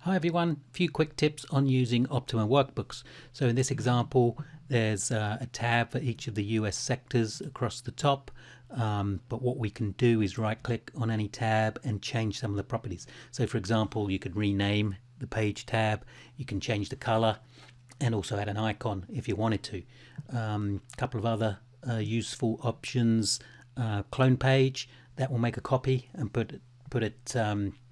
Hi everyone, a few quick tips on using Optuma workbooks. So in this example there's a tab for each of the US sectors across the top, but what we can do is right click on any tab and change some of the properties. So for example, you could rename the page tab, you can change the color and also add an icon if you wanted to. A couple of other useful options: clone page, that will make a copy and put it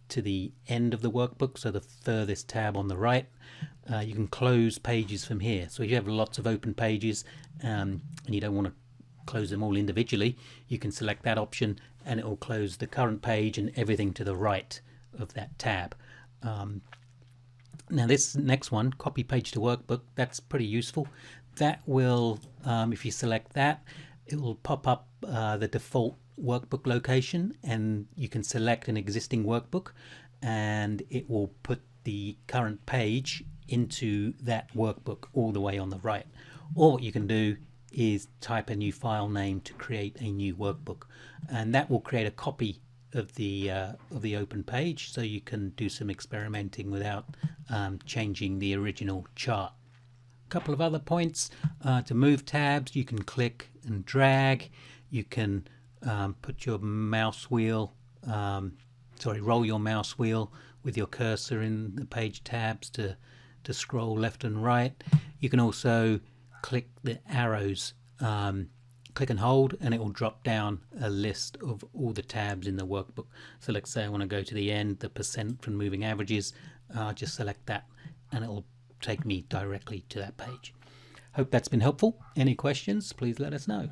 to the end of the workbook, so the furthest tab on the right. You can close pages from here, so if you have lots of open pages and you don't want to close them all individually, you can select that option and it will close the current page and everything to the right of that tab. Now this next one, copy page to workbook, that's pretty useful. That will, if you select that, it will pop up the default workbook location, and you can select an existing workbook and it will put the current page into that workbook all the way on the right. Or what you can do is type a new file name to create a new workbook, and that will create a copy of the open page, so you can do some experimenting without changing the original chart. A couple of other points: to move tabs, you can click and drag. You can put your mouse wheel, roll your mouse wheel with your cursor in the page tabs to scroll left and right. You can also click the arrows, click and hold, and it will drop down a list of all the tabs in the workbook. So let's say I want to go to the end, the percent from moving averages, just select that and it will take me directly to that page. Hope that's been helpful. Any questions, please let us know.